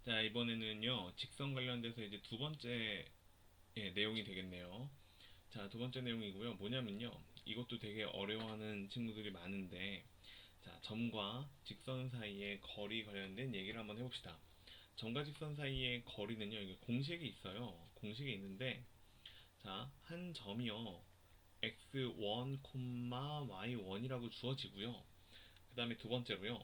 자, 이번에는요, 직선 관련돼서 이제 두 번째 내용이 되겠네요. 자, 두 번째 내용이고요. 뭐냐면요. 이것도 되게 어려워하는 친구들이 많은데, 자, 점과 직선 사이의 거리 관련된 얘기를 한번 해봅시다. 점과 직선 사이의 거리는요, 이게 공식이 있어요. 공식이 있는데, 자, 한 점이요, x1, y1이라고 주어지고요. 그 다음에 두 번째로요,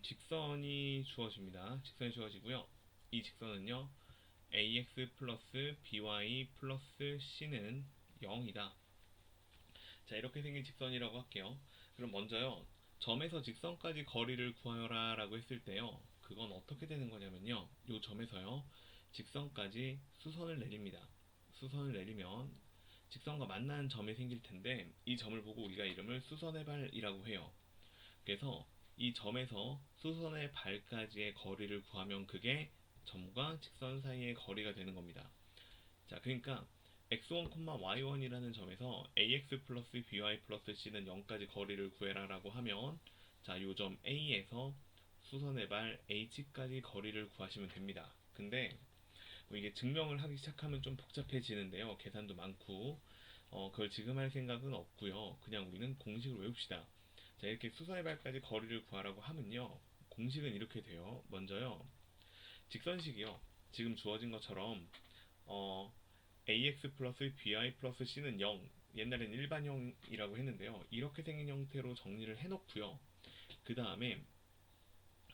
직선이 주어집니다. 직선이 주어지고요. 이 직선은요, ax 플러스 by 플러스 c는 0이다. 자, 이렇게 생긴 직선이라고 할게요. 그럼 먼저요, 점에서 직선까지 거리를 구하여라 라고 했을 때요, 그건 어떻게 되는 거냐면요, 요 점에서요, 직선까지 수선을 내립니다. 수선을 내리면 직선과 만나는 점이 생길 텐데, 이 점을 보고 우리가 이름을 수선의 발이라고 해요. 그래서 이 점에서 수선의 발까지의 거리를 구하면 그게 점과 직선 사이의 거리가 되는 겁니다. 자, 그러니까 x1, y1이라는 점에서 ax 플러스 by 플러스 c는 0까지 거리를 구해라라고 하면, 자, 요 점 A에서 수선의 발 h까지 거리를 구하시면 됩니다. 근데 뭐 이게 증명을 하기 시작하면 좀 복잡해지는데요. 계산도 많고, 그걸 지금 할 생각은 없고요. 그냥 우리는 공식을 외웁시다. 자, 이렇게 수선의 발까지 거리를 구하라고 하면요, 공식은 이렇게 돼요. 먼저요, 직선식이요, 지금 주어진 것처럼 어, ax 플러스 by 플러스 c는 0, 옛날엔 일반형이라고 했는데요, 이렇게 생긴 형태로 정리를 해놓고요. 그 다음에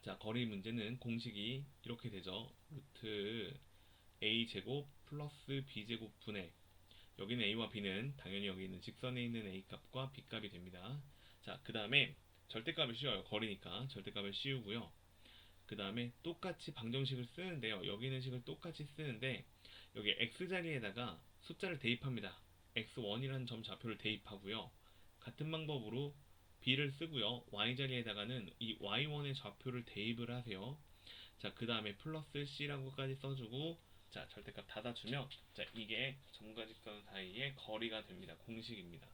자, 거리 문제는 공식이 이렇게 되죠. 루트 a 제곱 플러스 b 제곱 분의, 여기는 a와 b는 당연히 여기 있는 직선에 있는 a 값과 b 값이 됩니다. 자, 그 다음에 절대값을 씌워요. 거리니까 절대값을 씌우고요. 그 다음에 똑같이 방정식을 쓰는데요, 여기 있는 식을 똑같이 쓰는데 여기 x 자리에다가 숫자를 대입합니다. x1이라는 점 좌표를 대입하고요. 같은 방법으로 b를 쓰고요. y 자리에다가는 이 y1의 좌표를 대입을 하세요. 자, 그 다음에 플러스 c라고까지 써주고, 자, 절대값 닫아주면, 자, 이게 점과 직선 사이의 거리가 됩니다. 공식입니다.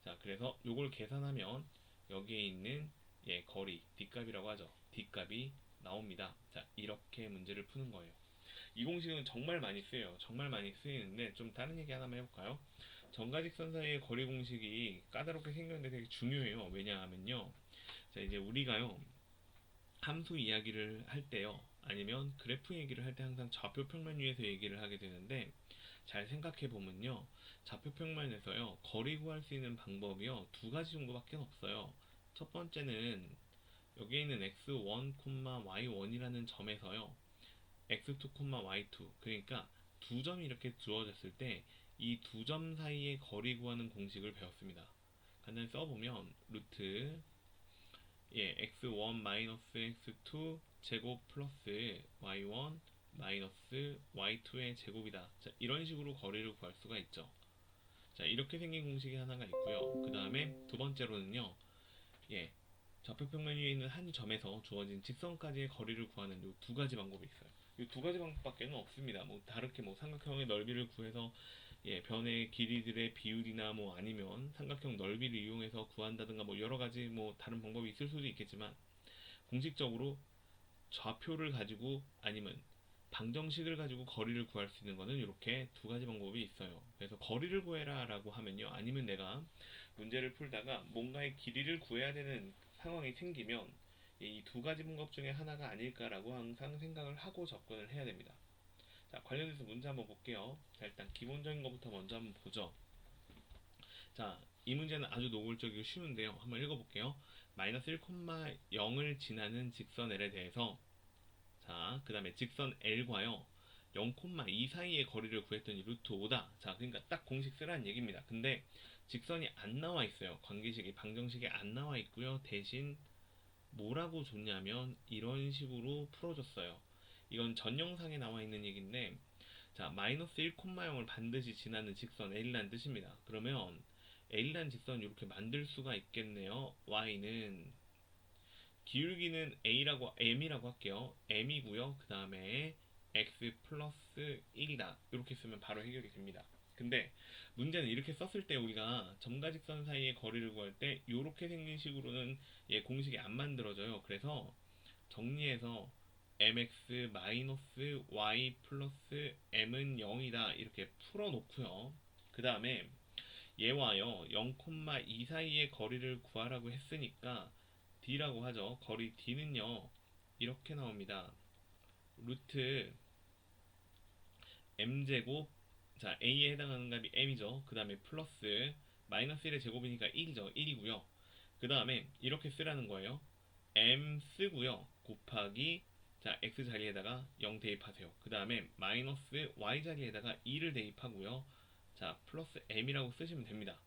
자, 그래서 요걸 계산하면 여기에 있는 거리 d값이라고 하죠. d값이 나옵니다. 자, 이렇게 문제를 푸는 거예요. 이 공식은 정말 많이 쓰여요. 정말 많이 쓰이는데 좀 다른 얘기 하나만 해볼까요? 점과 직선 사이의 거리 공식이 까다롭게 생겼는데 되게 중요해요. 왜냐하면요, 자, 이제 우리가요, 함수 이야기를 할 때요, 아니면 그래프 얘기를 할 때 항상 좌표 평면 위에서 얘기를 하게 되는데, 잘 생각해 보면요, 좌표 평면에서요, 거리 구할 수 있는 방법이요, 두 가지 정도밖에 없어요. 첫 번째는 여기에 있는 x1, y1이라는 점에서요, x2, y2, 그러니까 두 점이 이렇게 주어졌을 때 이 두 점 사이의 거리 구하는 공식을 배웠습니다. 간단히 써보면 루트 x1 마이너스 x2 제곱 플러스 y1 마이너스 y2의 제곱이다. 자, 이런 식으로 거리를 구할 수가 있죠. 자, 이렇게 생긴 공식이 하나가 있고요. 그 다음에 두 번째로는요, 예, 좌표평면 위에 있는 한 점에서 주어진 직선까지의 거리를 구하는 이 두 가지 방법이 있어요. 이 두 가지 방법밖에는 없습니다. 뭐 다르게 뭐 삼각형의 넓이를 구해서 변의 길이들의 비율이나 뭐 아니면 삼각형 넓이를 이용해서 구한다든가 뭐 여러 가지 뭐 다른 방법이 있을 수도 있겠지만, 공식적으로 좌표를 가지고 아니면 방정식을 가지고 거리를 구할 수 있는 거는 이렇게 두 가지 방법이 있어요. 그래서 거리를 구해라 라고 하면요, 아니면 내가 문제를 풀다가 뭔가의 길이를 구해야 되는 상황이 생기면 이 두 가지 방법 중에 하나가 아닐까라고 항상 생각을 하고 접근을 해야 됩니다. 자, 관련해서 문제 한번 볼게요. 자, 일단 기본적인 것부터 먼저 한번 보죠. 자, 이 문제는 아주 노골적이고 쉬운데요, 한번 읽어볼게요. 마이너스 1,0을 지나는 직선 L에 대해서, 자, 그 다음에 직선 L과요 0,2 사이의 거리를 구했더니 루트 5다. 자, 그러니까 딱 공식 쓰라는 얘기입니다. 근데 직선이 안 나와 있어요. 관계식이, 방정식이 안 나와 있고요. 대신 뭐라고 줬냐면 이런 식으로 풀어줬어요. 이건 전 영상에 나와 있는 얘기인데, 자, 마이너스 1,0을 반드시 지나는 직선 L이라는 뜻입니다. 그러면 L이라는 직선 이렇게 만들 수가 있겠네요. Y는 기울기는 M이라고 할게요. M이고요. 그 다음에 X 플러스 1이다. 이렇게 쓰면 바로 해결이 됩니다. 근데 문제는 이렇게 썼을 때 우리가 점과 직선 사이의 거리를 구할 때 이렇게 생긴 식으로는 공식이 안 만들어져요. 그래서 정리해서 mx 마이너스 y 플러스 m은 0이다 이렇게 풀어놓고요. 그 다음에 얘와요 0,2 사이의 거리를 구하라고 했으니까 d라고 하죠. 거리 d는요 이렇게 나옵니다. 루트 m제곱, 자 a에 해당하는 값이 m이죠. 그 다음에 플러스 마이너스 1의 제곱이니까 1이죠. 1이고요. 그 다음에 이렇게 쓰라는 거예요. m 쓰고요. 곱하기, 자 x 자리에다가 0 대입하세요. 그 다음에 마이너스 y 자리에다가 2를 대입하고요. 자 플러스 m이라고 쓰시면 됩니다.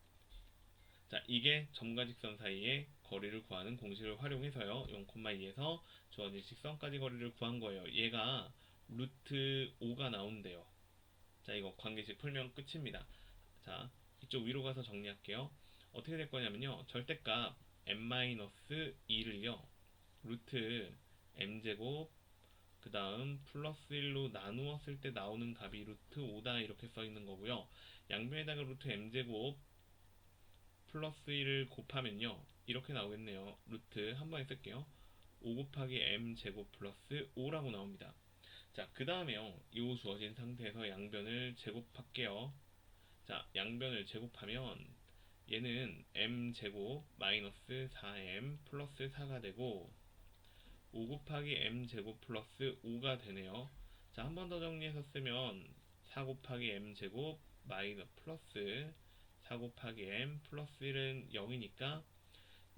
자 이게 점과 직선 사이의 거리를 구하는 공식을 활용해서요 0,2에서 주어진 직선까지 거리를 구한 거예요. 얘가 루트 5가 나온대요. 자 이거 관계식 풀면 끝입니다. 자 이쪽 위로 가서 정리할게요. 어떻게 될 거냐면요 절대값 m-2를요 루트 m제곱 그 다음 플러스 1로 나누었을 때 나오는 값이 루트 5다 이렇게 써 있는 거고요. 양변에다가 루트 m제곱 플러스 1을 곱하면요 이렇게 나오겠네요. 루트 한 번에 쓸게요. 5 곱하기 m 제곱 플러스 5라고 나옵니다. 자 그 다음에요 이 주어진 상태에서 양변을 제곱할게요. 자 양변을 제곱하면 얘는 m 제곱 마이너스 4m 플러스 4가 되고 5 곱하기 m 제곱 플러스 5가 되네요. 자 한 번 더 정리해서 쓰면 4 곱하기 m 제곱 마이너스 플러스 4 곱하기 m 플러스 1은 0이니까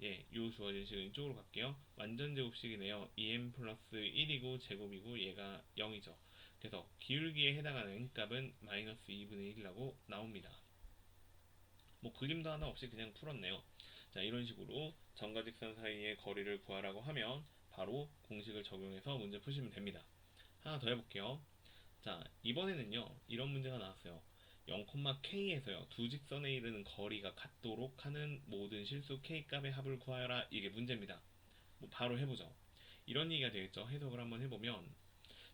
예, 요 주어진 식은 이쪽으로 갈게요. 완전 제곱식이네요. 2m 플러스 1이고 제곱이고 얘가 0이죠. 그래서 기울기에 해당하는 값은 마이너스 2분의 1이라고 나옵니다. 뭐 그림도 하나 없이 그냥 풀었네요. 자 이런 식으로 점과 직선 사이의 거리를 구하라고 하면 바로 공식을 적용해서 문제 푸시면 됩니다. 하나 더 해볼게요. 자 이번에는요 이런 문제가 나왔어요. 0,k에서요 두 직선에 이르는 거리가 같도록 하는 모든 실수 k 값의 합을 구하여라 이게 문제입니다. 뭐 바로 해보죠. 이런 얘기가 되겠죠. 해석을 한번 해보면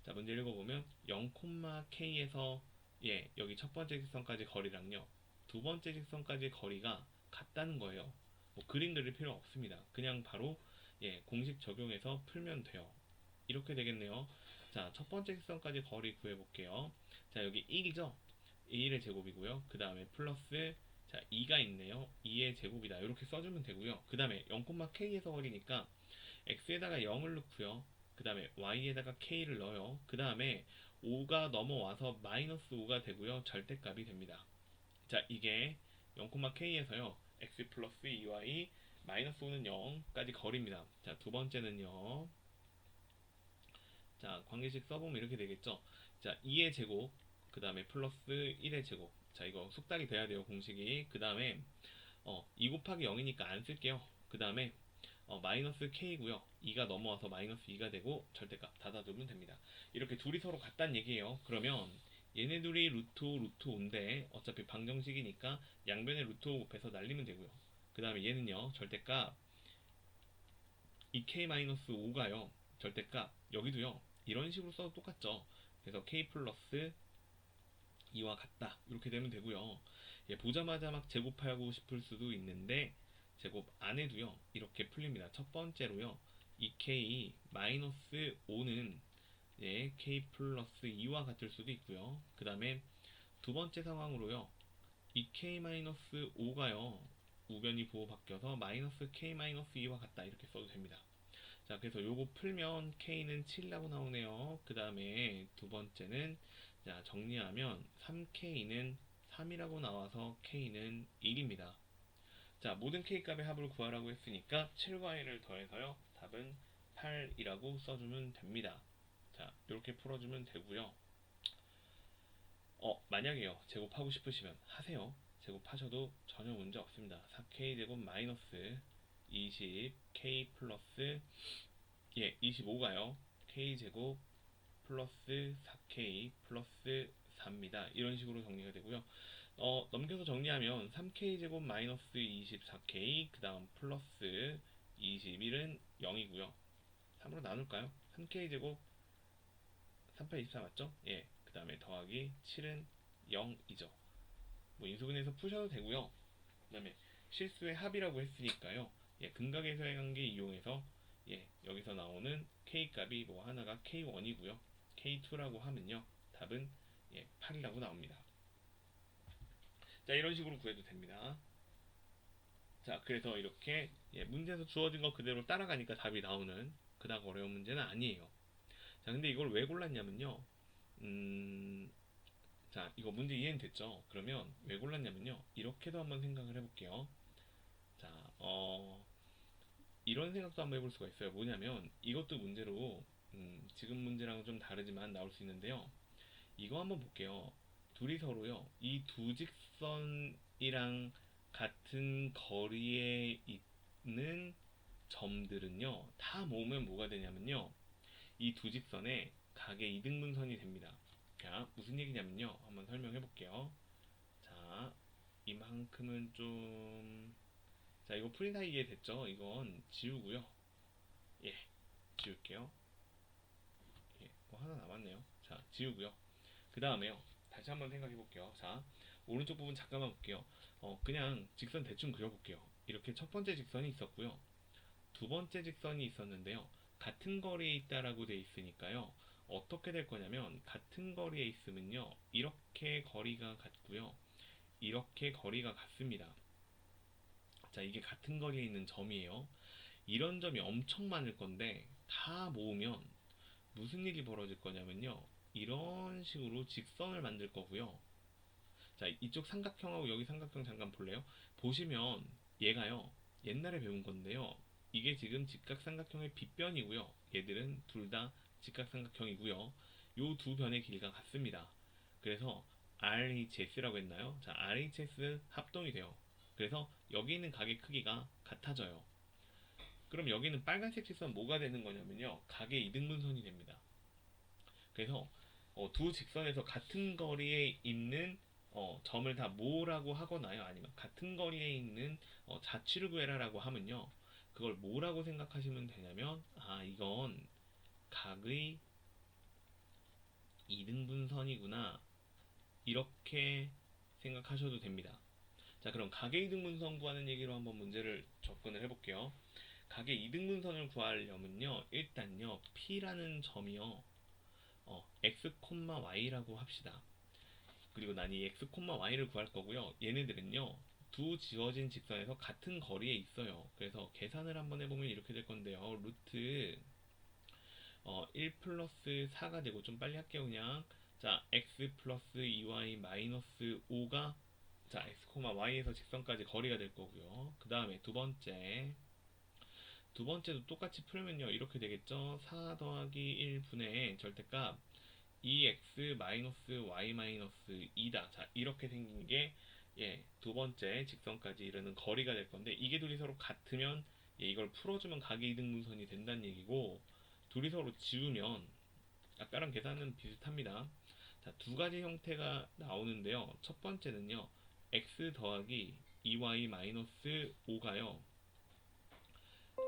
자 문제 읽어보면 0,k에서 예 여기 첫 번째 직선까지 거리랑요 두 번째 직선까지 거리가 같다는 거예요. 뭐 그림 그릴 필요 없습니다. 그냥 바로 예 공식 적용해서 풀면 돼요. 이렇게 되겠네요. 자 첫 번째 직선까지 거리 구해볼게요. 자 여기 1이죠. 1의 제곱이고요. 그 다음에 플러스 자 2가 있네요. 2의 제곱이다. 이렇게 써주면 되고요. 그 다음에 0,k에서 거리니까 x에다가 0을 넣고요. 그 다음에 y에다가 k를 넣어요. 그 다음에 5가 넘어와서 마이너스 5가 되고요. 절대값이 됩니다. 자 이게 0,k에서요 x 플러스 2y 마이너스 5는 0까지 거리입니다. 자 두 번째는요. 자 관계식 써보면 이렇게 되겠죠. 자 2의 제곱 그 다음에 플러스 1의 제곱 자 이거 숙달이 돼야 돼요 공식이. 그 다음에 2 곱하기 0이니까 안 쓸게요. 그 다음에 마이너스 k고요. 2가 넘어와서 마이너스 2가 되고 절대값 닫아두면 됩니다. 이렇게 둘이 서로 같다는 얘기예요. 그러면 얘네 둘이 루트 5, 루트 5인데 어차피 방정식이니까 양변에 루트 5 곱해서 날리면 되고요. 그 다음에 얘는요 절대값 2k-5가요. 절대값 여기도요. 이런 식으로 써도 똑같죠. 그래서 k 플러스 2와 같다. 이렇게 되면 되고요. 예, 보자마자 막 제곱하고 싶을 수도 있는데 제곱 안 해도요. 이렇게 풀립니다. 첫 번째로요. 2k-5는 예, k 플러스 2와 같을 수도 있고요. 그 다음에 두 번째 상황으로요. 2k-5가요. 우변이 부호 바뀌어서 마이너스 k-2와 같다. 이렇게 써도 됩니다. 자, 그래서 요거 풀면 k는 7이라고 나오네요. 그 다음에 두 번째는 자, 정리하면 3k는 3이라고 나와서 k는 1입니다. 자, 모든 k값의 합을 구하라고 했으니까 7과 1을 더해서요. 답은 8이라고 써주면 됩니다. 자, 이렇게 풀어주면 되고요. 만약에요. 제곱하고 싶으시면 하세요. 제곱하셔도 전혀 문제 없습니다. 4k 제곱 마이너스 20k 플러스 예, 25가요. k제곱 플러스 4k 플러스 4입니다. 이런 식으로 정리가 되고요. 넘겨서 정리하면 3k제곱 마이너스 24k 그 다음 플러스 21은 0이고요. 3으로 나눌까요? 3k제곱 38, 24 맞죠? 예, 그 다음에 더하기 7은 0이죠. 뭐 인수분해서 푸셔도 되고요. 그 다음에 실수의 합이라고 했으니까요. 예, 근각의 소액관계 이용해서 여기서 나오는 K 값이 뭐 하나가 K1이고요. K2라고 하면요. 답은 8이라고 나옵니다. 자, 이런 식으로 구해도 됩니다. 자, 그래서 이렇게 문제에서 주어진 거 그대로 따라가니까 답이 나오는 그닥 어려운 문제는 아니에요. 자, 근데 이걸 왜 골랐냐면요. 자, 이거 문제 이해는 됐죠? 그러면 왜 골랐냐면요. 이렇게도 한번 생각을 해볼게요. 자, 이런 생각도 한번 해볼 수가 있어요. 뭐냐면 이것도 문제로 지금 문제랑은 좀 다르지만 나올 수 있는데요. 이거 한번 볼게요. 둘이 서로요. 이 두 직선이랑 같은 거리에 있는 점들은요. 다 모으면 뭐가 되냐면요. 이 두 직선의 각의 이등분선이 됩니다. 자, 무슨 얘기냐면요. 한번 설명해 볼게요. 자, 이만큼은 좀 자, 이거 풀이 다 이해됐죠? 이건 지우고요. 예, 지울게요. 뭐 하나 남았네요. 자, 지우고요. 그 다음에요. 다시 한번 생각해 볼게요. 자, 오른쪽 부분 잠깐만 볼게요. 그냥 직선 대충 그려볼게요. 이렇게 첫 번째 직선이 있었고요. 두 번째 직선이 있었는데요. 같은 거리에 있다라고 돼 있으니까요. 어떻게 될 거냐면 같은 거리에 있으면요. 이렇게 거리가 같고요. 이렇게 거리가 같습니다. 자, 이게 같은 거리에 있는 점이에요. 이런 점이 엄청 많을 건데 다 모으면 무슨 일이 벌어질 거냐면요. 이런 식으로 직선을 만들 거고요. 자, 이쪽 삼각형하고 여기 삼각형 잠깐 볼래요? 보시면 얘가요. 옛날에 배운 건데요. 이게 지금 직각삼각형의 빗변이고요. 얘들은 둘 다 직각삼각형이고요. 요 두 변의 길이가 같습니다. 그래서 RHS라고 했나요? 자, RHS 합동이 돼요. 그래서 여기 있는 각의 크기가 같아져요. 그럼 여기는 빨간색 직선 뭐가 되는 거냐면요. 각의 이등분선이 됩니다. 그래서 두 직선에서 같은 거리에 있는 점을 다 모으라고 하거나요. 아니면 같은 거리에 있는 자취를 구해라라고 하면요. 그걸 뭐라고 생각하시면 되냐면 이건 각의 이등분선이구나 이렇게 생각하셔도 됩니다. 자, 그럼 각의 이등분선 구하는 얘기로 한번 문제를 접근을 해볼게요. 각의 이등분선을 구하려면요. 일단요. P라는 점이요. x, y라고 합시다. 그리고 난 이 x, y를 구할 거고요. 얘네들은요. 두 지워진 직선에서 같은 거리에 있어요. 그래서 계산을 한번 해보면 이렇게 될 건데요. 루트 1 플러스 4가 되고 좀 빨리 할게요 그냥. 자, x 플러스 2y 마이너스 5가 자, x, y에서 직선까지 거리가 될 거고요. 그 다음에 두 번째도 똑같이 풀면요. 이렇게 되겠죠. 4 더하기 1분의 절대값 2x 마이너스 y 마이너스 2다. 자, 이렇게 생긴 게 두 번째 직선까지 이르는 거리가 될 건데 이게 둘이 서로 같으면 이걸 풀어주면 각의 이등분선이 된다는 얘기고 둘이 서로 지우면 아까랑 계산은 비슷합니다. 자, 두 가지 형태가 나오는데요. 첫 번째는요. x 더하기 2y 마이너스 5가요.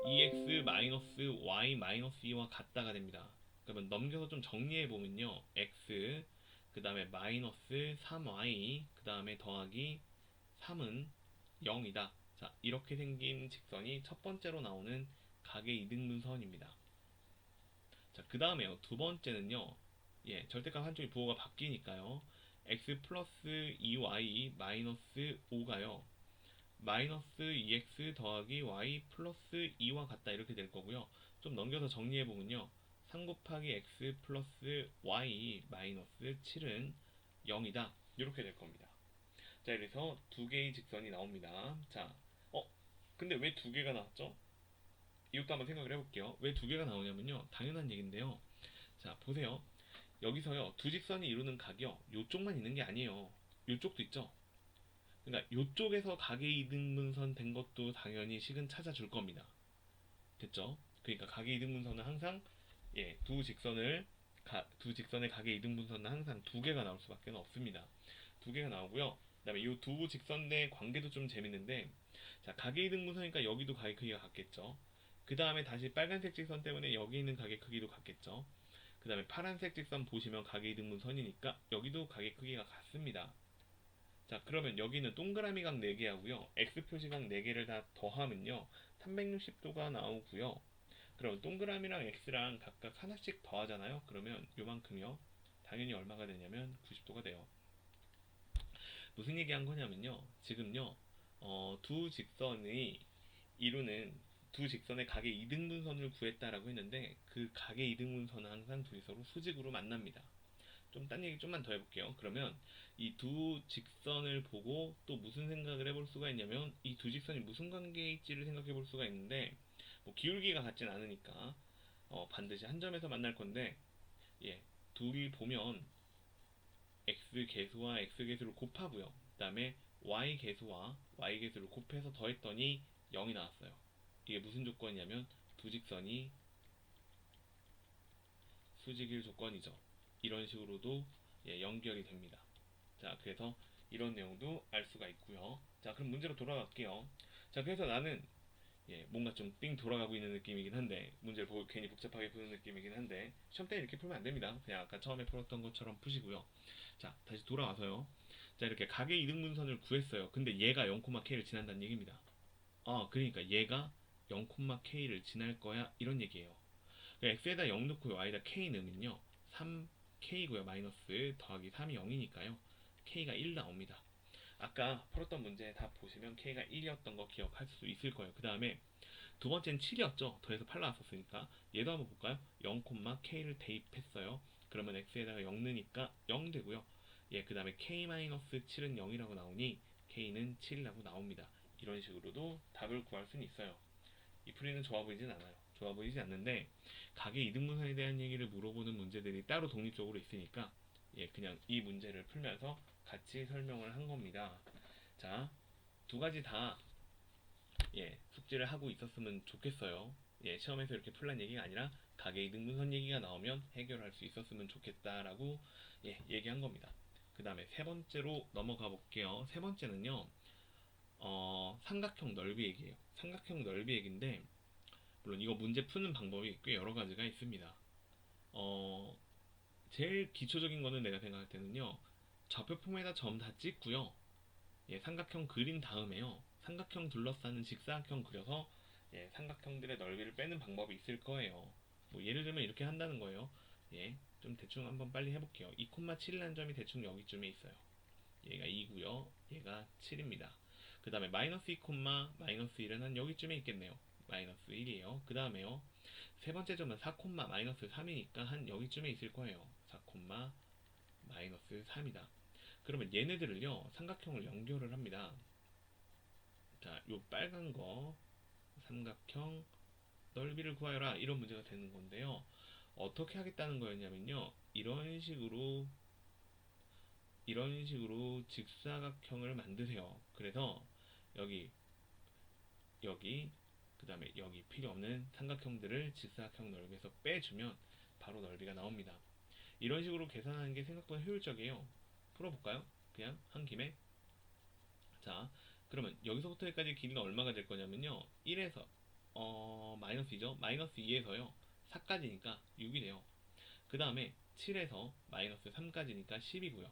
2x 마이너스 y 마이너스 2와 같다가 됩니다. 그러면 넘겨서 좀 정리해 보면요. x 그 다음에 마이너스 3y 그 다음에 더하기 3은 0이다. 자, 이렇게 생긴 직선이 첫 번째로 나오는 각의 이등분선입니다. 자, 그 다음에요. 두 번째는요. 절대값 한쪽이 부호가 바뀌니까요. x 플러스 2y 마이너스 5가요. 마이너스 2x 더하기 y 플러스 2와 같다 이렇게 될 거고요. 좀 넘겨서 정리해 보면요. 3 곱하기 x 플러스 y 마이너스 7은 0이다. 이렇게 될 겁니다. 자, 그래서 두 개의 직선이 나옵니다. 자, 근데 왜 두 개가 나왔죠? 이것도 한번 생각을 해볼게요. 왜 두 개가 나오냐면요. 당연한 얘기인데요. 자, 보세요. 여기서요. 두 직선이 이루는 각이요. 요쪽만 있는 게 아니에요. 요쪽도 있죠. 그러니까 요쪽에서 각의 이등분선 된 것도 당연히 식은 찾아줄 겁니다. 됐죠? 그러니까 각의 이등분선은 항상 두 직선의 각의 이등분선은 항상 두 개가 나올 수밖에 없습니다. 두 개가 나오고요. 그다음에 이 두 직선 내 관계도 좀 재밌는데 자, 각의 이등분선이니까 여기도 각의 크기가 같겠죠. 그 다음에 다시 빨간색 직선 때문에 여기 있는 각의 크기도 같겠죠. 그 다음에 파란색 직선 보시면 각의 이등분선이니까 여기도 각의 크기가 같습니다. 자, 그러면 여기는 동그라미 각 4개 하고요. X 표시 각 4개를 다 더하면요. 360도가 나오고요. 그럼 동그라미랑 x랑 각각 하나씩 더하잖아요. 그러면 요만큼이요. 당연히 얼마가 되냐면 90도가 돼요. 무슨 얘기한 거냐면요. 지금요. 두 직선의 이루는 두 직선의 각의 이등분선을 구했다라고 했는데 그 각의 이등분선은 항상 둘이 서로 수직으로 만납니다. 좀 딴 얘기 좀만 더 해볼게요. 그러면 이 두 직선을 보고 또 무슨 생각을 해볼 수가 있냐면 이 두 직선이 무슨 관계에 있지를 생각해 볼 수가 있는데 뭐 기울기가 같진 않으니까 반드시 한 점에서 만날 건데 예, 둘이 보면 x 계수와 x 계수를 곱하고요. 그 다음에 y 계수와 y 계수를 곱해서 더했더니 0이 나왔어요. 이게 무슨 조건이냐면 두 직선이 수직일 조건이죠. 이런 식으로도 예, 연결이 됩니다. 자, 그래서 이런 내용도 알 수가 있고요. 자, 그럼 문제로 돌아갈게요. 자, 그래서 나는 예, 뭔가 좀 띵 돌아가고 있는 느낌이긴 한데 문제를 보고 괜히 복잡하게 푸는 느낌이긴 한데 시험 때 이렇게 풀면 안 됩니다. 그냥 아까 처음에 풀었던 것처럼 푸시고요. 자, 다시 돌아와서요. 자, 이렇게 각의 이등분선을 구했어요. 근데 얘가 0,k를 지난다는 얘기입니다. 그러니까 얘가 0,k를 지날 거야 이런 얘기예요. x에다 0 넣고 y에다 k 넣으면요 3k고요. 마이너스 더하기 3이 0이니까요. k가 1 나옵니다. 아까 풀었던 문제 다 보시면 k가 1이었던 거 기억할 수 있을 거예요. 그 다음에 두 번째는 7이었죠. 더해서 8 나왔었으니까 얘도 한번 볼까요? 0,k를 대입했어요. 그러면 x에다가 0 넣으니까 0 되고요. 예, 그 다음에 k-7은 0이라고 나오니 k는 7이라고 나옵니다. 이런 식으로도 답을 구할 수는 있어요. 이 풀이는 좋아 보이진 않아요. 좋아 보이지 않는데 각의 이등분선에 대한 얘기를 물어보는 문제들이 따로 독립적으로 있으니까 예, 그냥 이 문제를 풀면서 같이 설명을 한 겁니다. 자, 두 가지 다 예, 숙제를 하고 있었으면 좋겠어요. 예, 시험에서 이렇게 풀란 얘기가 아니라 각의 이등분선 얘기가 나오면 해결할 수 있었으면 좋겠다라고 예, 얘기한 겁니다. 그 다음에 세 번째로 넘어가 볼게요. 세 번째는요, 삼각형 넓이 얘기예요. 삼각형 넓이 얘기인데 물론 이거 문제 푸는 방법이 꽤 여러 가지가 있습니다. 어, 제일 기초적인 거는 내가 생각할 때는요, 좌표폼에다 점 다 찍고요. 예, 삼각형 그린 다음에요. 삼각형 둘러싸는 직사각형 그려서 예, 삼각형들의 넓이를 빼는 방법이 있을 거예요. 뭐 예를 들면 이렇게 한다는 거예요. 예, 좀 대충 한번 빨리 해볼게요. 2,7이라는 점이 대충 여기쯤에 있어요. 얘가 2고요. 얘가 7입니다. 그 다음에 마이너스 2, 마이너스 1은 한 여기쯤에 있겠네요. 마이너스 1이에요. 그 다음에요. 세 번째 점은 4, 마이너스 3이니까 한 여기쯤에 있을 거예요. 4, 마이너스 3이다. 그러면 얘네들을요, 삼각형을 연결을 합니다. 자, 요 빨간 거, 삼각형 넓이를 구하여라. 이런 문제가 되는 건데요. 어떻게 하겠다는 거였냐면요. 이런 식으로 직사각형을 만드세요. 그래서 여기, 여기, 그 다음에 여기 필요 없는 삼각형들을 직사각형 넓이에서 빼주면 바로 넓이가 나옵니다. 이런 식으로 계산하는 게 생각보다 효율적이에요. 풀어볼까요? 그냥 한 김에. 자, 그러면 여기서부터 여기까지 길이가 얼마가 될 거냐면요. 1에서 마이너스 2죠. 마이너스 2에서요. 4까지니까 6이 돼요. 그 다음에 7에서 마이너스 3까지니까 10이고요.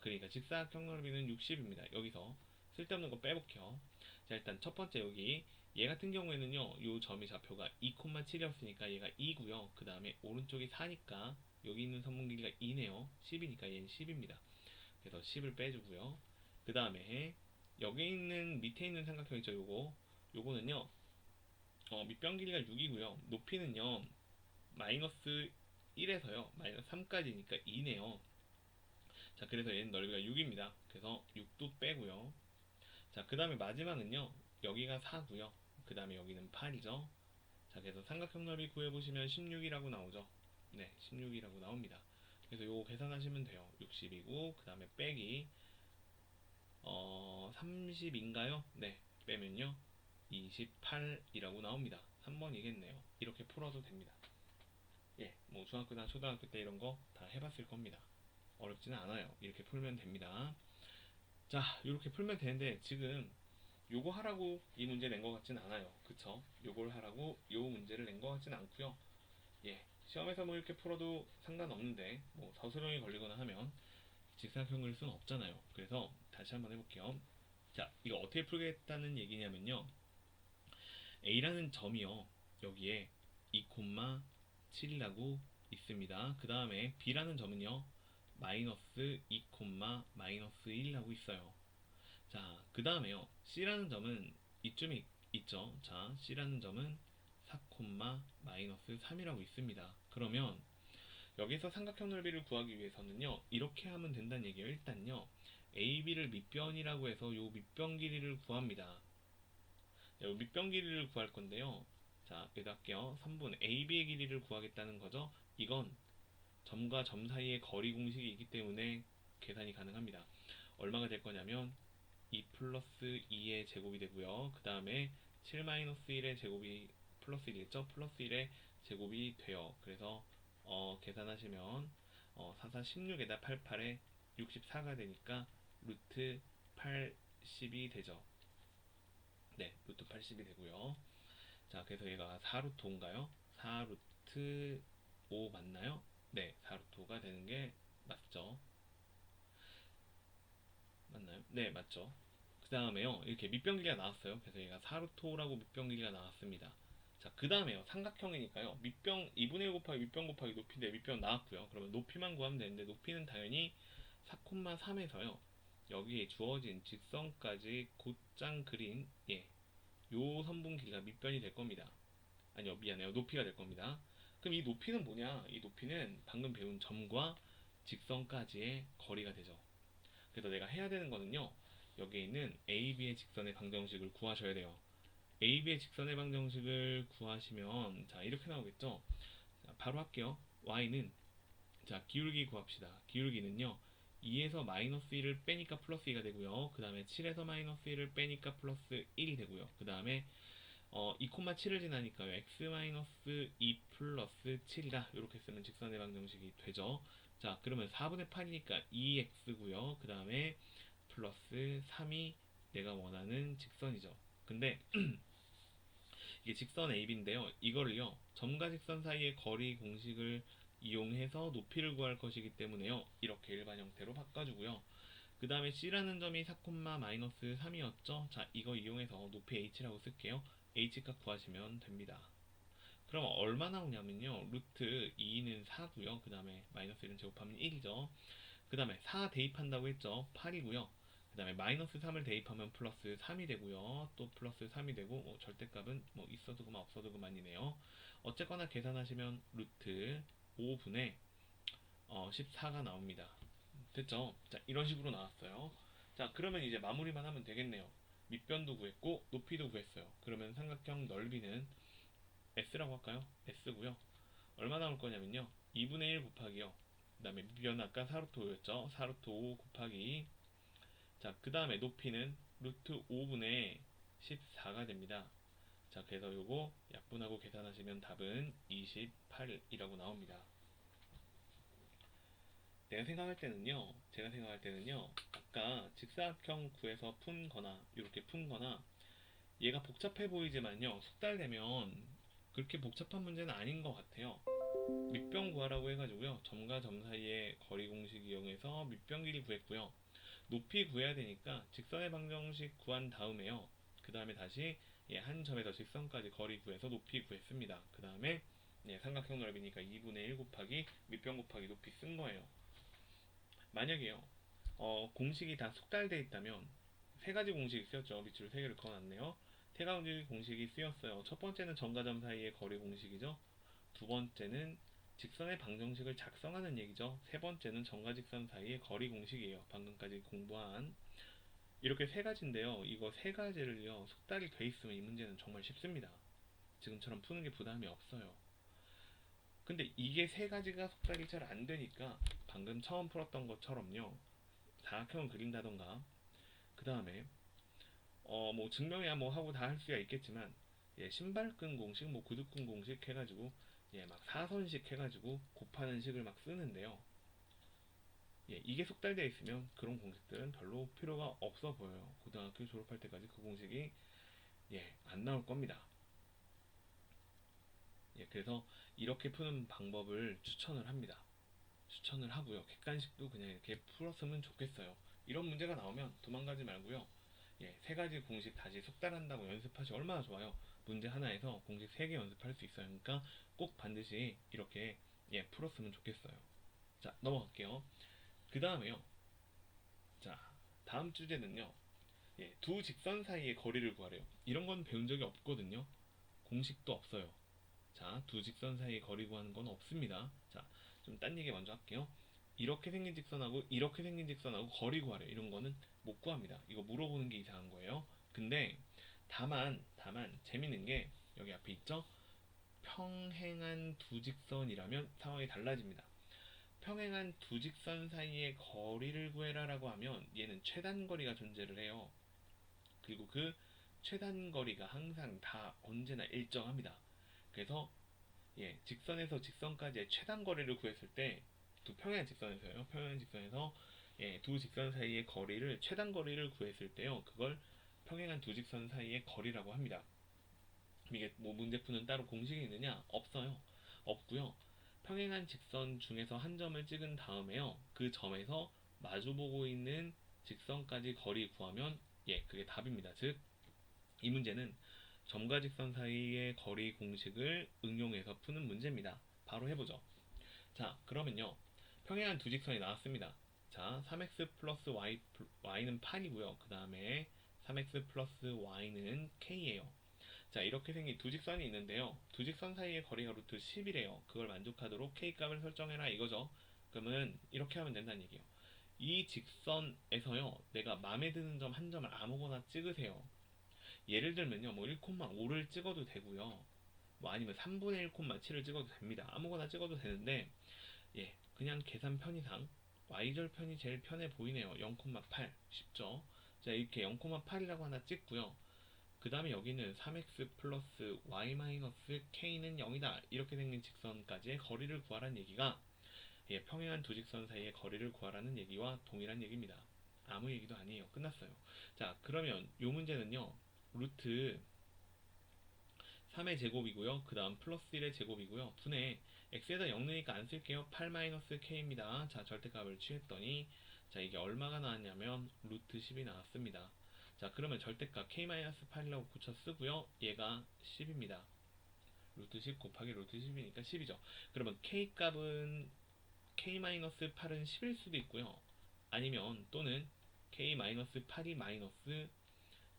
그러니까 직사각형 넓이는 60입니다. 여기서 쓸데없는 거 빼볼게요. 자, 일단 첫 번째 여기 얘 같은 경우에는요. 요 점의 좌표가 2,7이었으니까 얘가 2고요. 그 다음에 오른쪽이 4니까 여기 있는 선분 길이가 2네요. 10이니까 얘는 10입니다. 그래서 10을 빼주고요. 그 다음에 여기 있는 밑에 있는 삼각형 있죠. 요거는요. 밑변 길이가 6이고요. 높이는요. 마이너스 1에서요. 마이너스 3까지니까 2네요. 자, 그래서 얘는 넓이가 6입니다. 그래서 6도 빼고요. 자, 그 다음에 마지막은요. 여기가 4고요. 그 다음에 여기는 8이죠. 자, 그래서 삼각형 넓이 구해보시면 16이라고 나오죠. 네, 16이라고 나옵니다. 그래서 요거 계산하시면 돼요. 60이고 그 다음에 빼기 30인가요? 네, 빼면요 28이라고 나옵니다. 3번이겠네요. 이렇게 풀어도 됩니다. 예, 뭐 중학교나 초등학교 때 이런 거 다 해봤을 겁니다. 어렵지는 않아요. 이렇게 풀면 됩니다. 자, 이렇게 풀면 되는데 지금 요거 하라고 이 문제 낸 것 같진 않아요. 그쵸? 요걸 하라고 요 문제를 낸 것 같진 않고요. 예, 시험에서 뭐 이렇게 풀어도 상관없는데 뭐 서술형이 걸리거나 하면 직사각형을 수는 없잖아요. 그래서 다시 한번 해볼게요. 자, 이거 어떻게 풀겠다는 얘기냐면요. A라는 점이요. 여기에 2,7이라고 있습니다. 그 다음에 B라는 점은요, 마이너스 2, 마이너스 1이라고 있어요. 자, 그 다음에요, C라는 점은 이쯤에 있죠. 자, C라는 점은 4, 마이너스 3이라고 있습니다. 그러면 여기서 삼각형 넓이를 구하기 위해서는요, 이렇게 하면 된다는 얘기예요. 일단요, AB를 밑변이라고 해서 요 밑변 길이를 구합니다. 요 밑변 길이를 구할 건데요. 자, 여기다 할게요. 3분 AB의 길이를 구하겠다는 거죠. 이건 점과 점 사이의 거리 공식이 있기 때문에 계산이 가능합니다. 얼마가 될 거냐면 2 플러스 2의 제곱이 되고요. 그 다음에 7 마이너스 1의 제곱이 플러스 1이겠죠? 플러스 1의 제곱이 돼요. 그래서 계산하시면 4, 4, 16에다 88에 64가 되니까 루트 80이 되죠. 네, 루트 80이 되고요. 자, 그래서 얘가 4루트 5인가요? 4루트 5 맞나요? 네, 4루트 5가 되는 게 맞죠? 맞나요? 네, 맞죠. 그 다음에요, 이렇게 밑변 길이가 나왔어요. 그래서 얘가 4루트 5라고 밑변 길이가 나왔습니다. 자, 그 다음에요, 삼각형이니까요, 밑변 2분의 1 곱하기 밑변 곱하기 높이인데 밑변 나왔고요. 그러면 높이만 구하면 되는데, 높이는 당연히 4,3에서요, 여기에 주어진 직선까지 곧장 그린 요 선분 길이가 밑변이 될 겁니다. 아니요, 미안해요, 높이가 될 겁니다. 그럼 이 높이는 뭐냐? 이 높이는 방금 배운 점과 직선까지의 거리가 되죠. 그래서 내가 해야 되는 거는요, 여기에 있는 AB의 직선의 방정식을 구하셔야 돼요. AB의 직선의 방정식을 구하시면, 자, 이렇게 나오겠죠? 자, 바로 할게요. Y는, 자, 기울기 구합시다. 기울기는요, 2에서 마이너스 1을 빼니까 플러스 2가 되고요. 그 다음에 7에서 마이너스 1을 빼니까 플러스 1이 되고요. 그 다음에 2,7을 지나니까요, x-2 플러스 7이다. 이렇게 쓰면 직선의 방정식이 되죠. 자, 그러면 4분의 8이니까 2x고요. 그 다음에 플러스 3이 내가 원하는 직선이죠. 근데 이게 직선 AB인데요. 이거를요, 점과 직선 사이의 거리 공식을 이용해서 높이를 구할 것이기 때문에요, 이렇게 일반 형태로 바꿔주고요. 그 다음에 C라는 점이 4, 마이너스 3이었죠. 자, 이거 이용해서 높이 H라고 쓸게요. H값 구하시면 됩니다. 그럼 얼마 나오냐면요, 루트 2는 4고요. 그 다음에 마이너스 1은 제곱하면 1이죠. 그 다음에 4 대입한다고 했죠. 8이고요. 그 다음에 마이너스 3을 대입하면 플러스 3이 되고요. 또 플러스 3이 되고, 절대값은 뭐 있어도 그만 없어도 그만이네요. 어쨌거나 계산하시면 루트 5분의 14가 나옵니다. 됐죠? 자, 이런 식으로 나왔어요. 자, 그러면 이제 마무리만 하면 되겠네요. 밑변도 구했고 높이도 구했어요. 그러면 삼각형 넓이는 S라고 할까요? S고요. 얼마 나올 거냐면요, 2분의 1 곱하기요, 그 다음에 밑변은 아까 4루트 5였죠. 4루트 5 곱하기, 자, 그 다음에 높이는 루트 5분의 14가 됩니다. 자, 그래서 요거 약분하고 계산하시면 답은 28이라고 나옵니다. 제가 생각할 때는요, 아까 직사각형 구해서 푼거나, 이렇게 푼거나, 얘가 복잡해 보이지만요, 숙달되면 그렇게 복잡한 문제는 아닌 것 같아요. 밑변 구하라고 해가지고요, 점과 점 사이의 거리 공식 이용해서 밑변 길이 구했고요. 높이 구해야 되니까 직선의 방정식 구한 다음에요, 그 다음에 다시 한 점에서 직선까지 거리 구해서 높이 구했습니다. 그 다음에 삼각형 넓이니까 2분의 1 곱하기 밑변 곱하기 높이 쓴 거예요. 만약에요, 공식이 다 숙달되어 있다면 세 가지 공식이 쓰였죠. 밑줄 세 개를 그어놨네요. 세 가지 공식이 쓰였어요. 첫 번째는 점과 점 사이의 거리 공식이죠. 두 번째는 직선의 방정식을 작성하는 얘기죠. 세 번째는 점과 직선 사이의 거리 공식이에요. 방금까지 공부한 이렇게 세 가지인데요. 이거 세 가지를요, 숙달이 돼 있으면 이 문제는 정말 쉽습니다. 지금처럼 푸는 게 부담이 없어요. 근데 이게 세 가지가 숙달이 잘 안 되니까 방금 처음 풀었던 것처럼요, 사각형을 그린다던가, 그 다음에 뭐 증명이야 뭐 하고 다 할 수가 있겠지만, 신발끈 공식, 뭐 구두끈 공식 해가지고 막 사선식 해가지고 곱하는 식을 막 쓰는데요. 이게 숙달되어 있으면 그런 공식들은 별로 필요가 없어 보여요. 고등학교 졸업할 때까지 그 공식이 안 나올 겁니다. 그래서 이렇게 푸는 방법을 추천을 합니다. 추천을 하고요. 객관식도 그냥 이렇게 풀었으면 좋겠어요. 이런 문제가 나오면 도망가지 말고요. 세 가지 공식 다시 숙달한다고 연습하시 얼마나 좋아요. 문제 하나에서 공식 3개 연습할 수 있어요. 그러니까 꼭 반드시 이렇게 풀었으면 좋겠어요. 자, 넘어갈게요. 그 다음에요. 자, 다음 주제는요. 두 직선 사이의 거리를 구하래요. 이런 건 배운 적이 없거든요. 공식도 없어요. 자, 두 직선 사이의 거리 구하는 건 없습니다. 자, 좀 딴 얘기 먼저 할게요. 이렇게 생긴 직선하고 이렇게 생긴 직선하고 거리 구하래요. 이런 거는 못 구합니다. 이거 물어보는 게 이상한 거예요. 근데 다만 재밌는 게 여기 앞에 있죠? 평행한 두 직선이라면 상황이 달라집니다. 평행한 두 직선 사이의 거리를 구해라라고 하면 얘는 최단거리가 존재를 해요. 그리고 그 최단거리가 항상 다 언제나 일정합니다. 그래서 직선에서 직선까지의 최단거리를 구했을 때 두 평행한 직선에서요. 평행한 직선에서 두 직선 사이의 거리를 최단거리를 구했을 때요. 그걸 평행한 두 직선 사이의 거리라고 합니다. 이게 뭐 문제 푸는 따로 공식이 있느냐? 없어요. 없고요. 평행한 직선 중에서 한 점을 찍은 다음에요. 그 점에서 마주보고 있는 직선까지 거리 구하면 그게 답입니다. 즉, 이 문제는 점과 직선 사이의 거리 공식을 응용해서 푸는 문제입니다. 바로 해보죠. 자, 그러면요. 평행한 두 직선이 나왔습니다. 자, 3x 플러스 y는 8이고요. 그 다음에 3x 플러스 y는 k예요. 자, 이렇게 생긴 두 직선이 있는데요. 두 직선 사이의 거리가 루트 10이래요. 그걸 만족하도록 k 값을 설정해라 이거죠. 그러면 이렇게 하면 된다는 얘기예요. 이 직선에서요. 내가 마음에 드는 점 한 점을 아무거나 찍으세요. 예를 들면요. 뭐 1,5를 찍어도 되고요. 뭐 아니면 3분의 1,7을 찍어도 됩니다. 아무거나 찍어도 되는데 그냥 계산 편의상 y절편이 제일 편해 보이네요. 0,8 쉽죠? 자, 이렇게 0,8이라고 하나 찍고요. 그 다음에 여기는 3x 플러스 y 마이너스 k는 0이다. 이렇게 생긴 직선까지의 거리를 구하라는 얘기가 평행한 두 직선 사이의 거리를 구하라는 얘기와 동일한 얘기입니다. 아무 얘기도 아니에요. 끝났어요. 자, 그러면 이 문제는요. 루트 3의 제곱이고요. 그 다음 플러스 1의 제곱이고요. 분의 x에다 0 넣으니까 안 쓸게요. 8-k입니다. 자, 절대값을 취했더니 자, 이게 얼마가 나왔냐면 루트 10이 나왔습니다. 자, 그러면 절대값 k-8이라고 고쳐 쓰고요. 얘가 10입니다. 루트 10 곱하기 루트 10이니까 10이죠. 그러면 k값은 k-8은 10일 수도 있고요. 아니면 또는 k-8이 마이너스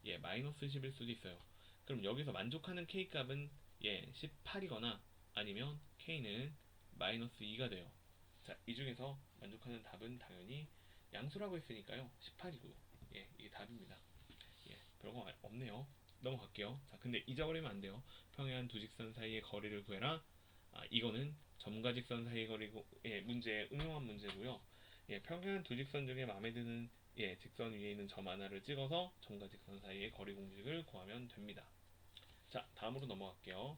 10일 수도 있어요. 그럼 여기서 만족하는 k값은 18이거나 아니면 k는 마이너스 2가 돼요. 자, 이 중에서 만족하는 답은 당연히 양수라고 했으니까요. 18이고요. 이게 답입니다. 별거 없네요. 넘어갈게요. 자, 근데 잊어버리면 안 돼요. 평행한 두 직선 사이의 거리를 구해라. 이거는 점과 직선 사이의 거리고, 문제에 응용한 문제고요. 평행한 두 직선 중에 마음에 드는 직선 위에 있는 점 하나를 찍어서 점과 직선 사이의 거리 공식을 구하면 됩니다. 자, 다음으로 넘어갈게요.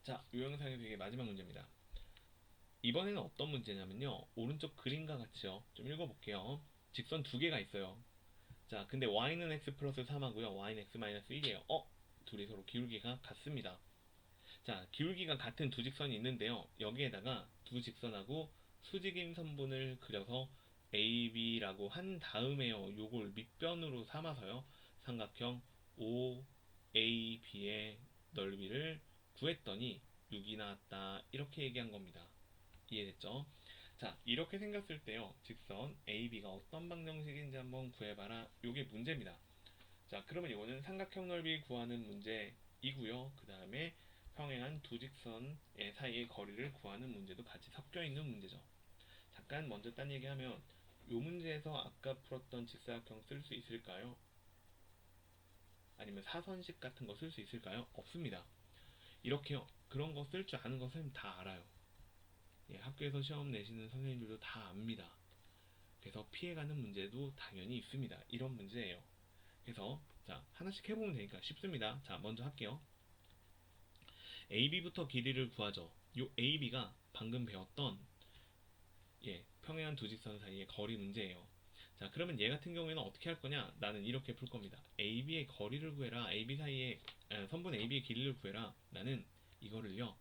자, 이 영상에서 이게 마지막 문제입니다. 이번에는 어떤 문제냐면요. 오른쪽 그림과 같이요. 좀 읽어볼게요. 직선 두 개가 있어요. 자, 근데 y는 x 플러스 3하고요. y는 x 마이너스 1이에요. 둘이 서로 기울기가 같습니다. 자, 기울기가 같은 두 직선이 있는데요. 여기에다가 두 직선하고 수직인 선분을 그려서 AB라고 한 다음에요. 요걸 밑변으로 삼아서요. 삼각형 OAB의 넓이를 구했더니 6이 나왔다. 이렇게 얘기한 겁니다. 이해됐죠? 자, 이렇게 생겼을 때요. 직선 AB가 어떤 방정식인지 한번 구해봐라. 요게 문제입니다. 자, 그러면 이거는 삼각형 넓이 구하는 문제이고요. 그 다음에 평행한 두 직선 사이의 거리를 구하는 문제도 같이 섞여 있는 문제죠. 잠깐 먼저 딴 얘기하면 이 문제에서 아까 풀었던 직사각형 쓸 수 있을까요? 아니면 사선식 같은 거 쓸 수 있을까요? 없습니다. 이렇게요. 그런 거 쓸 줄 아는 거 선생님 다 알아요. 학교에서 시험 내시는 선생님들도 다 압니다. 그래서 피해가는 문제도 당연히 있습니다. 이런 문제예요. 그래서 자, 하나씩 해보면 되니까 쉽습니다. 자, 먼저 할게요. AB부터 길이를 구하죠. 요 AB가 방금 배웠던 평행한 두 직선 사이의 거리 문제예요. 자, 그러면 얘 같은 경우에는 어떻게 할 거냐? 나는 이렇게 풀 겁니다. AB의 거리를 구해라. AB 사이의 선분 AB의 길이를 구해라. 나는 이거를요.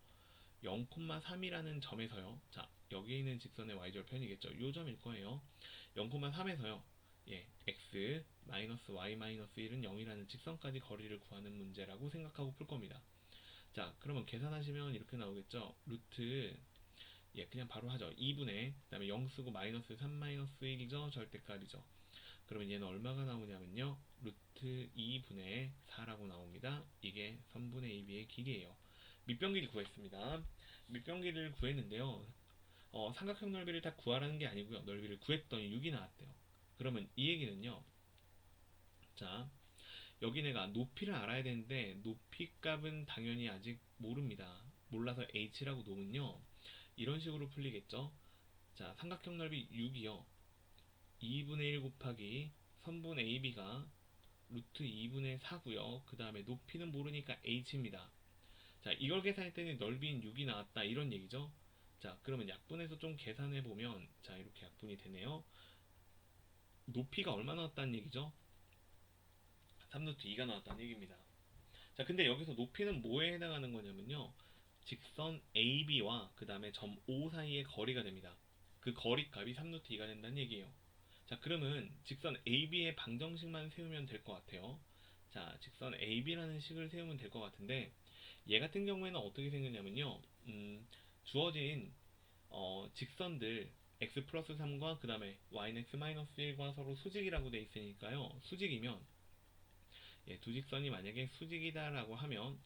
0,3이라는 점에서요. 자, 여기 있는 직선의 y절편이겠죠. 요 점일 거예요. 0,3에서요. x 마이너스 y 마이너스 1은 0이라는 직선까지 거리를 구하는 문제라고 생각하고 풀 겁니다. 자, 그러면 계산하시면 이렇게 나오겠죠. 루트 그냥 바로 하죠. 2분의 그다음에 0 쓰고 마이너스 3 마이너스 1이죠. 절대값이죠. 그러면 얘는 얼마가 나오냐면요. 루트 2분의 4라고 나옵니다. 이게 선분의 AB의 길이에요. 밑변기를 구했습니다. 밑변기를 구했는데요. 삼각형 넓이를 다 구하라는 게 아니고요. 넓이를 구했더니 6이 나왔대요. 그러면 이 얘기는요. 자, 여기 내가 높이를 알아야 되는데 높이 값은 당연히 아직 모릅니다. 몰라서 h라고 놓으면요. 이런 식으로 풀리겠죠. 자, 삼각형 넓이 6이요. 2분의 1 곱하기 선분 AB가 루트 2분의 4고요. 그 다음에 높이는 모르니까 h입니다. 자, 이걸 계산했더니 넓이인 6이 나왔다 이런 얘기죠. 자, 그러면 약분해서 좀 계산해 보면 자, 이렇게 약분이 되네요. 높이가 얼마 나왔다는 얘기죠? 3루트 2가 나왔다는 얘기입니다. 자, 근데 여기서 높이는 뭐에 해당하는 거냐면요. 직선 AB와 그 다음에 점 O 사이의 거리가 됩니다. 그 거리 값이 3루트 2가 된다는 얘기예요. 자, 그러면 직선 AB의 방정식만 세우면 될 것 같아요. 자, 직선 AB라는 식을 세우면 될 것 같은데 얘 같은 경우에는 어떻게 생겼냐면요. 주어진 직선들 x 플러스 3과 그 다음에 y는 x 마이너스 1과 서로 수직이라고 돼 있으니까요. 수직이면 두 직선이 만약에 수직이다라고 하면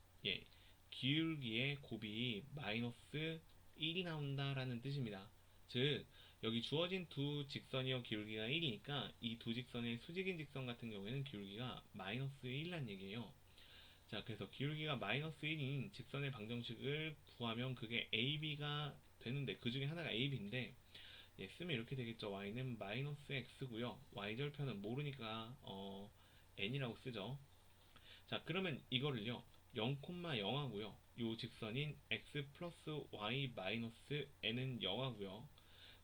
기울기의 곱이 마이너스 1이 나온다라는 뜻입니다. 즉 여기 주어진 두 직선이요 기울기가 1이니까 이 두 직선의 수직인 직선 같은 경우에는 기울기가 마이너스 1이란 얘기예요. 자, 그래서 기울기가 마이너스 1인 직선의 방정식을 구하면 그게 AB가 되는데 그 중에 하나가 AB인데 쓰면 이렇게 되겠죠. y는 마이너스 x고요. y절편은 모르니까 n이라고 쓰죠. 자, 그러면 이거를요 0,0 하고요 요 직선인 x 플러스 y 마이너스 n은 0 하고요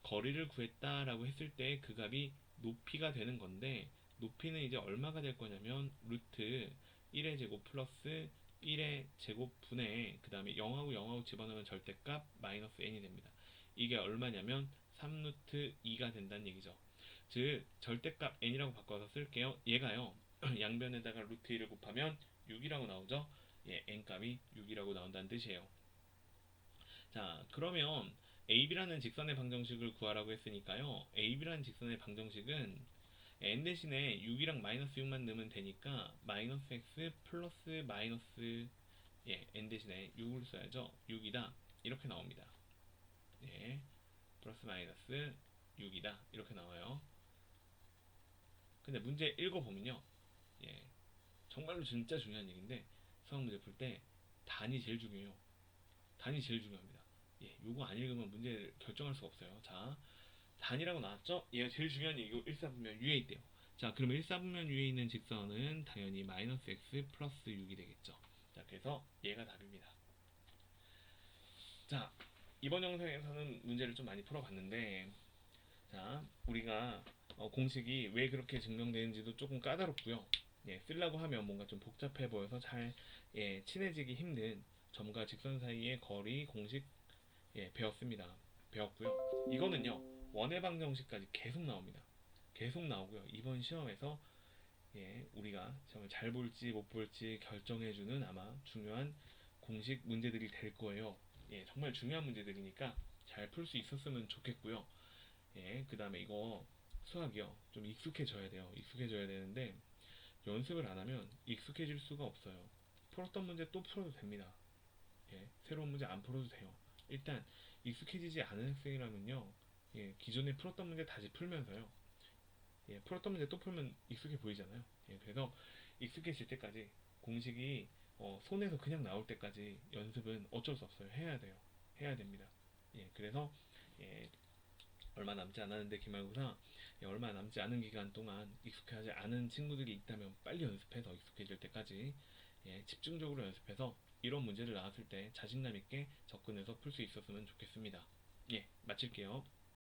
거리를 구했다라고 했을 때 그 값이 높이가 되는 건데 높이는 이제 얼마가 될 거냐면 루트 1의 제곱 플러스 1의 제곱 분의 그 다음에 0하고 0하고 집어넣으면 절대값 마이너스 n이 됩니다. 이게 얼마냐면 3루트 2가 된다는 얘기죠. 즉 절대값 n이라고 바꿔서 쓸게요. 얘가요 양변에다가 루트 1을 곱하면 6이라고 나오죠. n값이 6이라고 나온다는 뜻이에요. 자, 그러면 AB라는 직선의 방정식을 구하라고 했으니까요. AB라는 직선의 방정식은 n 대신에 6이랑 마이너스 6만 넣으면 되니까 마이너스 x 플러스 마이너스 n 대신에 6을 써야죠. 6이다. 이렇게 나옵니다. 플러스 마이너스 6이다. 이렇게 나와요. 근데 문제 읽어보면요. 정말로 진짜 중요한 얘기인데 수학 문제 풀 때 단이 제일 중요해요. 단이 제일 중요합니다. 요거 안 읽으면 문제 결정할 수가 없어요. 자, 단이라고 나왔죠? 얘가 제일 중요한 얘기고 일사분면 위에 있대요. 자, 그러면 일사분면 위에 있는 직선은 당연히 마이너스 x 플러스 6이 되겠죠. 자, 그래서 얘가 답입니다. 자, 이번 영상에서는 문제를 좀 많이 풀어봤는데 자, 우리가 공식이 왜 그렇게 증명되는지도 조금 까다롭고요. 쓰려고 하면 뭔가 좀 복잡해 보여서 잘 친해지기 힘든 점과 직선 사이의 거리 공식 배웠고요. 이거는요 원의 방정식까지 계속 나옵니다. 계속 나오고요. 이번 시험에서 우리가 시험을 잘 볼지 못 볼지 결정해주는 아마 중요한 공식 문제들이 될 거예요. 정말 중요한 문제들이니까 잘 풀 수 있었으면 좋겠고요. 그 다음에 이거 수학이요 좀 익숙해져야 돼요. 익숙해져야 되는데 연습을 안 하면 익숙해질 수가 없어요. 풀었던 문제 또 풀어도 됩니다. 새로운 문제 안 풀어도 돼요. 일단 익숙해지지 않은 학생이라면요 기존에 풀었던 문제 다시 풀면서요 풀었던 문제 또 풀면 익숙해 보이잖아요. 그래서 익숙해질 때까지 공식이 손에서 그냥 나올 때까지 연습은 어쩔 수 없어요. 해야 돼요. 해야 됩니다. 그래서 얼마 남지 않았는데 기말고사 얼마 남지 않은 기간 동안 익숙하지 않은 친구들이 있다면 빨리 연습해서 익숙해질 때까지 집중적으로 연습해서 이런 문제를 나왔을 때 자신감 있게 접근해서 풀 수 있었으면 좋겠습니다. 마칠게요.